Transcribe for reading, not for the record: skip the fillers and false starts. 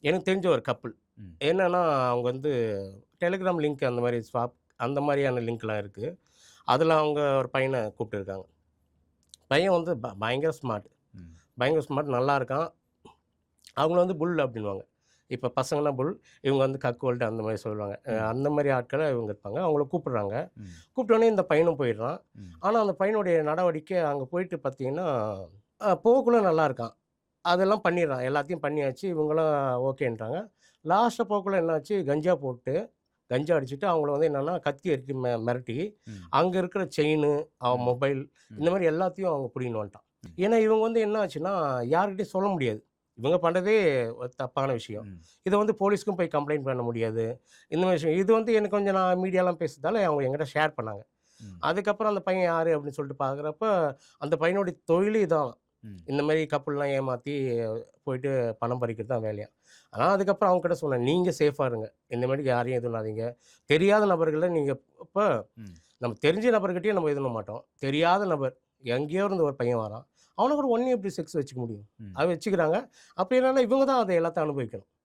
எனக்கு தெரிஞ்ச ஒரு கப்புள். ம். என்னன்னா, அவங்க வந்து டெலிகிராம் லிங்க் அந்த மாரி ஸ்வாப் அந்த மாரியான லிங்க்லாம் இருக்கு. அதில அவங்க ஒரு பையன கூப்பிட்டுருக்காங்க. பையன் வந்து பயங்கர ஸ்மார்ட். ம். பயங்கர ஸ்மார்ட் நல்லா இருக்கான். அவங்கள வந்து புல் அப்டின்னுவாங்க. இப்ப பசங்கன்னா புல், இவங்க வந்து கக்குவோல்டு அந்த மாரி சொல்லுவாங்க. ம். அந்த மாரி ஆட்கள இவங்க இருப்பாங்க. அவங்கள கூப்பிடுறாங்க. ம். கூப்பிட்டோனே இந்த பையனும் போயிடுறான். ம். ஆனா, அந்த பையனுடைய நடவடிக்கை அங்க போயிட்டு பார்த்தீங்கன்னா, போகக்குள்ள நல்லா இருக்கான். அதெல்லாம் பண்ணிடுறான். எல்லாத்தையும் பண்ணியாச்சு. இவங்களும் ஓகேன்றாங்க. லாஸ்ட்டா போகக்குள்ள என்னாச்சு, கஞ்சா போட்டு, கஞ்சா அடிச்சுட்டு அவங்கள வந்து என்னன்னா, கத்தி எடுத்து மிரட்டி, ம். அங்க இருக்கிற செயினு, அவன் ம். மொபைல் ம். இந்த மாரி எல்லாத்தையும் அவங்க புடிங்கின்னு வந்துட்டான். ம். ஏன்னா, இவங்க வந்து என்ன ஆச்சுன்னா, யார்கிட்டயும் சொல்ல முடியாது. இவங்க பண்றதே ஒரு தப்பான விஷயம். ம். இத வந்து போலீஸ்க்கும் போய் கம்ப்ளைண்ட் பண்ண முடியாது. இந்த மாரி விஷயம். இது வந்து எனக்கு கொஞ்சம் நான் மீடியாலாம் பேசுனதால அவங்க என்கிட்ட ஷேர் பண்ணாங்க. ம். அதுக்கப்புறம் அந்த பையன் யாரு அப்படின்னு சொல்லிட்டு பார்க்குறப்ப, அந்த பையனுடைய தொழிலே இதான். ம். இந்த மாரி கப்புல்லாம் ஏமாத்தி போயிட்டு பணம் பறிக்கிறது தான் வேலையா. ஆனா அதுக்கப்புறம் அவங்ககிட்ட சொன்னேன், "நீங்க சேஃபா இருங்க. இந்த மாரி யாரையும் எதுவும் பண்ணாதீங்க. தெரியாத நபர்கள நீங்க இப்ப ம். நம்ம தெரிஞ்ச நபர்கிட்டயும் நம்ம இது பண்ண மாட்டோம். தெரியாத நபர், எங்கேயோ இருந்து ஒரு பையன் வரான். அவன கூட உடனே எப்படி செக்ஸ் வச்சுக்க முடியும்? ம். அது வச்சுக்கிறாங்க. அப்ப என்னன்னா இவங்க தான் அத எல்லாத்தையும் அனுபவிக்கணும்."